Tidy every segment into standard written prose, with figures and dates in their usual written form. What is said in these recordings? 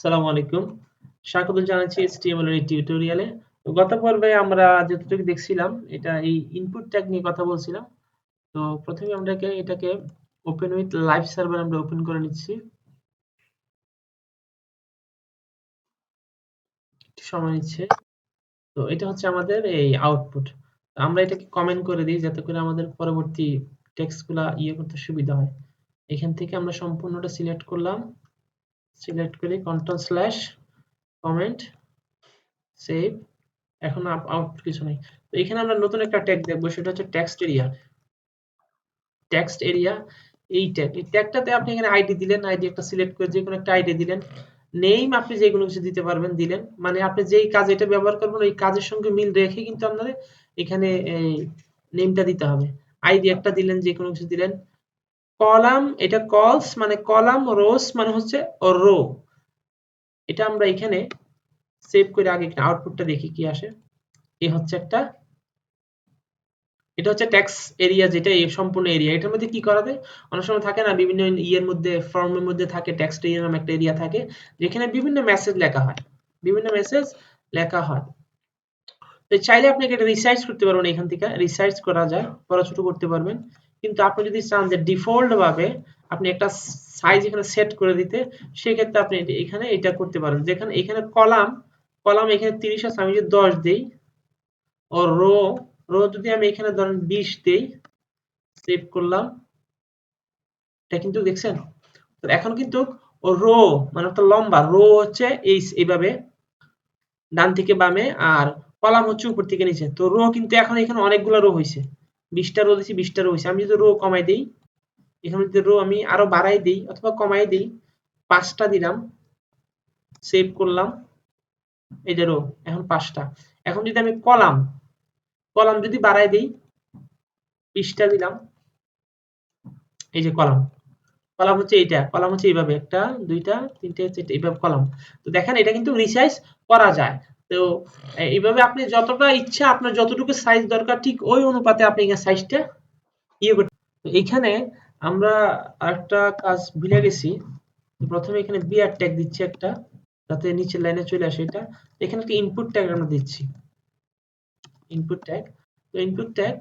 আসসালামু আলাইকুম। স্বাগত জানাচ্ছি HTML এর এই টিউটোরিয়ালে। তো গত পর্বে আমরা যতটুকু দেখছিলাম এটা এই ইনপুট ট্যাগ নিয়ে কথা বলছিলাম। তো প্রথমে আমরা এটাকে ওপেন উইথ লাইভ সার্ভার আমরা ওপেন করে নিচ্ছি। একটু সময় নিচ্ছে। তো এটা হচ্ছে আমাদের এই আউটপুট। আমরা এটাকে কমেন্ট করে দিই যাতে করে আমাদের পরবর্তী টেক্সটগুলা করতে সুবিধা হয়। এখান থেকে আমরা সম্পূর্ণটা সিলেক্ট করলাম। সিলেক্ট করে কন্ট্রোল/ কমেন্ট সেভ। এখন আউটপুট কিছু নেই। তো এখানে আমরা নতুন একটা ট্যাগ দেখবো, সেটা হচ্ছে টেক্সট এরিয়া। টেক্সট এরিয়া এই ট্যাগ, এই ট্যাগটাতে আপনি এখানে আইডি দিলেন, আইডি একটা সিলেক্ট করে যে কোনো একটা আইডি দিলেন। নেম আপনি যে কোনো কিছু দিতে পারবেন, দিলেন। মানে আপনি যেই কাজে এটা ব্যবহার করবেন ওই কাজের সঙ্গে মিল রেখে কিন্তু আপনাদের এখানে এই নেমটা দিতে হবে। আইডি একটা দিলেন, যে কোনো কিছু দিলেন। কলাম, এটা কলস মানে কলাম, রোস মানে হচ্ছে রো। এটা আমরা এখানে সেভ করে আগে আউটপুটটা দেখি কি আসে। এই হচ্ছে একটা, এটা হচ্ছে ট্যাক্স এরিয়া, যেটা এই সম্পূর্ণ এরিয়া। এটার মধ্যে কি করা যায়, অনেক সময় থাকে না বিভিন্ন ইয়ের মধ্যে, ফর্মের মধ্যে থাকে টেক্সট এরিয়া নামে একটা এরিয়া থাকে, যেখানে বিভিন্ন মেসেজ লেখা হয়, বিভিন্ন মেসেজ লেখা হয়। তো চাইলে আপনি এটা রিসাইজ করতে পারবেন, এখান থেকে রিসাইজ করা যায়, বড় ছোট করতে পারবেন। কিন্তু আপনি যদি চান যে ডিফল্ট ভাবে আপনি একটা সাইজ এখানে সেট করে দিতে, সেক্ষেত্রে আপনি এখানে এটা করতে পারেন। যেখানে এখানে কলাম, কলাম এখানে 30 আছে, আমি যদি 10 দেই, ও রো, রো যদি আমি এখানে ধরেন 20 দেই, সেভ করলাম, এটা কিন্তু দেখছেন। তো এখন কিন্তু রো মানে একটা লম্বা রো হচ্ছে এইভাবে ডান থেকে বামে, আর কলাম হচ্ছে উপর থেকে নিচে। তো রো কিন্তু এখন এখানে অনেকগুলো রো হয়েছে, 20টা রো দিয়েছি, 20টা রো হয়েছে। আমি যদি রো কমাই দিই, এখানে যদি রো আমি আরো বাড়াই দিই অথবা কমাই দিই, 5টা দিলাম, সেভ করলাম, এই যে রো এখন 5টা। এখন যদি আমি কলাম, কলাম যদি বাড়াই দিই, 20টা দিলাম, এই যে কলাম, কলাম হচ্ছে এইটা, কলাম হচ্ছে এইভাবে 1টা 2টা 3টে 4টে এইভাবে কলাম। তো দেখেন এটা কিন্তু রিসাইজ করা যায়। তো এইভাবে আপনি যতটা ইচ্ছা, আপনার যতটুকু সাইজ দরকার ঠিক ওই অনুপাতে আপনি এখানে সাইজটা করতে। তো এইখানে আমরা আরেকটা কাজ ভুলে গেছি। প্রথমে এখানে বিআর ট্যাগ দিচ্ছি একটা, যাতে নিচের লাইনে চলে আসে। এটা এখানে একটা ইনপুট ট্যাগ আমরা দিচ্ছি, ইনপুট ট্যাগ। তো ইনপুট ট্যাগ,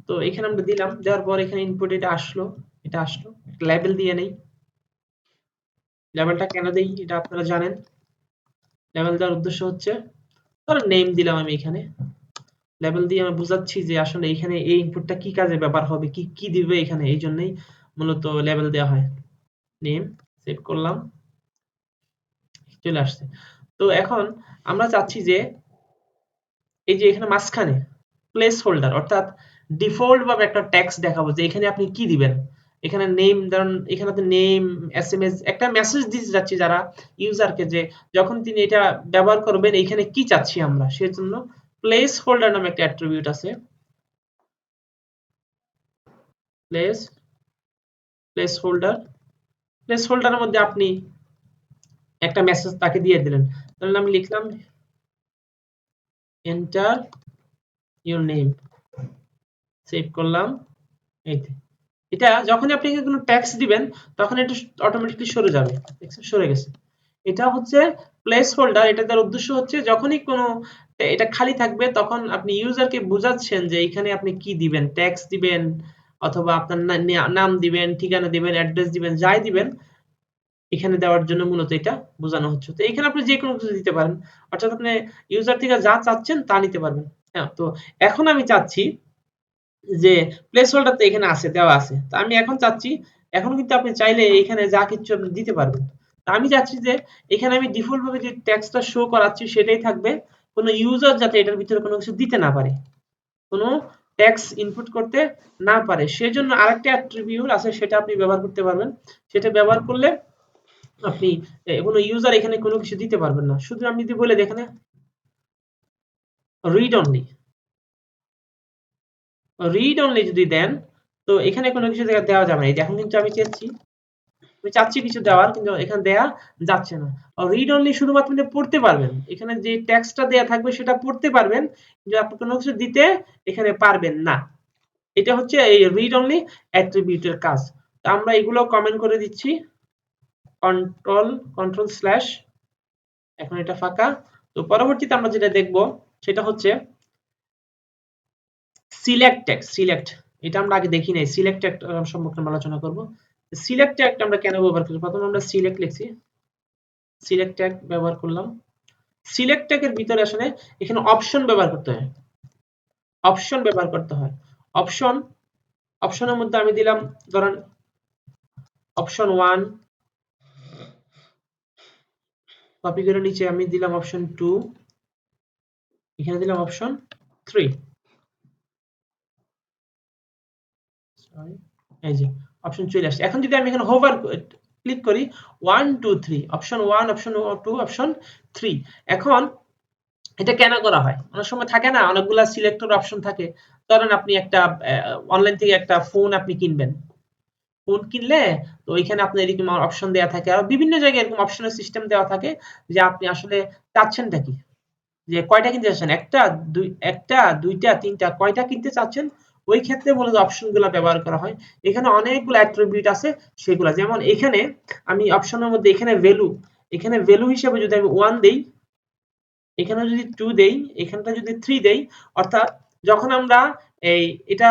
তো এখানে আমরা দিলাম, দেওয়ার পর এখানে ইনপুট এটা আসলো, এটা আসলো। একটা লেবেল দিয়ে নেই। লেবেলটা কেন দেই এটা আপনারা জানেন। লেবেল দেওয়ার উদ্দেশ্য হচ্ছে, ধরো নেম দিলাম আমি এখানে, লেবেল দিয়ে আমি বুঝাচ্ছি যে আসলে এখানে এই ইনপুটটা কি কাজে ব্যবহার হবে, কি কি দিবে এখানে, এই জন্যই মূলত লেবেল দেওয়া হয়। নেম, সেভ করলাম, চলে আসছে। তো এখন আমরা চাচ্ছি যে এই যে এখানে মাঝখানে প্লেস হোল্ডার, অর্থাৎ ডিফল্ট ভাবে একটা টেক্সট দেখাবো যে এখানে আপনি কি দিবেন। এখানে নেম, ধরুন এখানে নেম, এসএমএস, একটা মেসেজ দিতে যাচ্ছি যারা ইউজারকে, যে যখন তিনি এটা ব্যবহার করবেন এখানে কি চাচ্ছি আমরা, সেজন্য প্লেস হোল্ডার নামে একটা অ্যাট্রিবিউট আছে। প্লেস প্লেস হোল্ডার, প্লেস হোল্ডারের মধ্যে আপনি একটা মেসেজ তাকে দিয়ে দিলেন। তাহলে আমি লিখলাম এন্টার ইউর নেম, সেভ করলাম। এই এটা যখনই আপনি কোনো টেক্সট দিবেন তখন এটা অটোমেটিক্যালি সরে যাবে, দেখছেন সরে গেছে। এটা হচ্ছে প্লেস হোল্ডার। এটা তার উদ্দেশ্য হচ্ছে যখনই কোনো এটা খালি থাকবে তখন আপনি ইউজারকে বোঝাচ্ছেন যে এখানে আপনি কি দিবেন, টেক্সট দিবেন অথবা আপনার নাম দিবেন, ঠিকানা দিবেন, অ্যাড্রেস দিবেন, যাই দিবেন এখানে দেওয়ার জন্য মূলত এটা বোঝানো হচ্ছে। তো এখানে আপনি যে কোনো কিছু দিতে পারেন, অর্থাৎ আপনি ইউজার থেকে যা চাচ্ছেন তা নিতে পারবেন। হ্যাঁ, তো এখন আমি চাচ্ছি যে প্লেস হোল্ডার তো এখানে আছে, দেওয়া আছে। তো আমি এখন চাচ্ছি, এখন কিন্তু আপনি চাইলে এখানে যা কিছু আপনি দিতে পারবেন। তো আমি চাচ্ছি যে এখানে আমি ডিফল্ট ভাবে যে টেক্সটটা শো করাচ্ছি সেটাই থাকবে, কোনো ইউজার যাতে এটার ভিতরে কোনো কিছু দিতে না পারে, কোনো টেক্সট ইনপুট করতে না পারে। সেজন্য আরেকটা অ্যাট্রিবিউট আছে, সেটা আপনি ব্যবহার করতে পারবেন। সেটা ব্যবহার করলে আপনি কোনো ইউজার এখানে কোনো কিছু দিতে পারবেন না। শুধু আমি যদি বলে এখানে রিড অনলি, রিড অনলি যদি দেন, তো এখানে কোনো কিছু দেওয়া যাবে না। এই এখন কিন্তু আমি চাচ্ছি কিছু দেওয়ার, কিন্তু এখানে দেয়া যাচ্ছে না। রিড অনলি শুধুমাত্র আপনি পড়তে পারবেন, এখানে যে টেক্সটটা দেয়া থাকবে সেটা পড়তে পারবেন, কিন্তু আপনি কোনো কিছু দিতে এখানে পারবেন না। এটা হচ্ছে এই রিড অনলি অ্যাট্রিবিউটের কাজ। তো আমরা এগুলো কমেন্ট করে দিচ্ছি, কন্ট্রোল/, এখন এটা ফাঁকা। তো পরবর্তীতে আমরা যেটা দেখব সেটা হচ্ছে সিলেক্ট টেক্সট। সিলেক্ট, এটা আমরা আগে দেখি নাই। সিলেক্ট টেক্সট সম্পর্কে আমরা আলোচনা করব। সিলেক্ট টেক্সট আমরা কেন ব্যবহার করি? প্রথমে আমরা সিলেক্ট লিখছি, সিলেক্ট ট্যাগ ব্যবহার করলাম। সিলেক্ট ট্যাগের ভিতরে আসলে এখানে অপশন ব্যবহার করতে হয়, অপশন ব্যবহার করতে হয়। অপশন, অপশনের মধ্যে আমি দিলাম ধরেন অপশন 1, কপি করে নিচে আমি দিলাম অপশন 2, এখানে দিলাম অপশন 3। সরি, এই যে অপশন চলে আসছে। এখন যদি আমি এখানে হোভার ক্লিক করি 1 2 3, অপশন 1, অপশন 2, অপশন 3। এখন এটা কেন করা হয়? অনেক সময় থাকে না অনেকগুলা সিলেক্টর অপশন থাকে। ধরেন আপনি একটা অনলাইন থেকে একটা ফোন আপনি কিনবেন। ফোন কিনলে তো ওইখানে আপনার এরকম অপশন দেওয়া থাকে, আর বিভিন্ন জায়গায় এরকম অপশনের সিস্টেম দেওয়া থাকে যে আপনি আসলে চাচ্ছেনটা কি, যে কয়টা কিনতে চাচ্ছেন, একটা দুইটা তিনটা, কয়টা কিনতে চাচ্ছেন। ওই ক্ষেত্রে মূলত অপশনগুলো ব্যবহার করা হয়। এখানে অনেকগুলো অ্যাট্রিবিউট আছে সেগুলা, যেমন এখানে আমি অপশনের মধ্যে এখানে ভ্যালু, এখানে ভ্যালু হিসেবে যদি আমি 1 দেই, এখানে যদি 2 দেই, এখানটা যদি 3 দেই, অর্থাৎ যখন আমরা এই এটা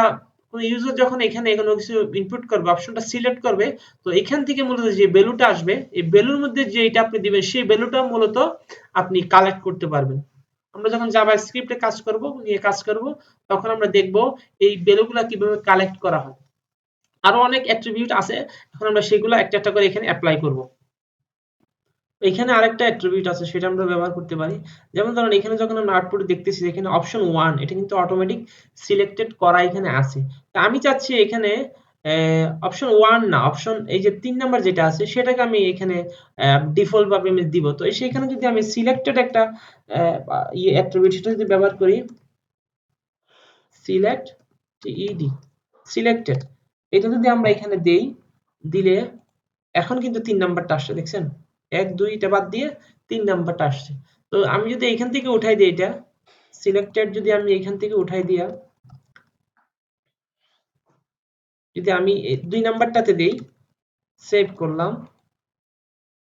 কোন ইউজার যখন এখানে কোনো কিছু ইনপুট করবে, অপশনটা সিলেক্ট করবে, তো এখান থেকে মূলত যে ভ্যালুটা আসবে, এই ভ্যালুর মধ্যে যে এটা আপনি দিবেন সেই ভ্যালুটা মূলত আপনি কালেক্ট করতে পারবেন। আমরা যখন জাভাস্ক্রিপ্টে কাজ করব, তখন আমরা দেখব এই ভ্যালুগুলা কিভাবে কালেক্ট করা হয়। আরো অনেক অ্যাট্রিবিউট আছে, এখন আমরা সেগুলো একটা একটা করে এখানে এপ্লাই করব। এখানে আরেকটা অ্যাট্রিবিউট আছে, সেটা আমরা ব্যবহার করতে পারি। যেমন ধরুন এখানে যখন আমরা আউটপুট দেখতেছি, এখানে অপশন 1 এটা কিন্তু অটোমেটিক সিলেক্টেড করা এখানে আছে। তো আমি চাচ্ছি এখানে অপশন 1 না, অপশন এই যে 3 নাম্বার যেটা আছে সেটাকে আমি এখানে ডিফল্ট ভাবে আমি দিব। তো সেখানে যদি আমি সিলেক্টেড একটা অ্যাট্রিবিউট সেটা যদি ব্যবহার করি, সিলেক্ট টিইডি, সিলেক্টেড, এটা যদি আমরা এখানে দেই, দিলে এখন কিন্তু 3 নাম্বারটা আসছে, দেখছেন? 1 2 টা বাদ দিয়ে 3 নাম্বারটা আসছে। তো আমি যদি এখান থেকে উঠাই দিই, এটা সিলেক্টেড যদি আমি এখান থেকে উঠাই দিয়া যদি আমি 2 নাম্বারটাতে দেই, সেভ করলাম,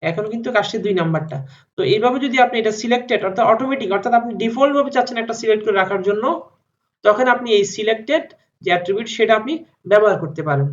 এখন কিন্তু আসছে 2 নাম্বারটা। তো এইভাবে যদি আপনি এটা সিলেক্টেড অর্থাৎ অটোমেটিক, অর্থাৎ আপনি ডিফল্ট ভাবে চাচ্ছেন একটা সিলেক্ট করে রাখার জন্য, তখন আপনি এই সিলেক্টেড যে অ্যাট্রিবিউট সেটা আপনি ব্যবহার করতে পারেন।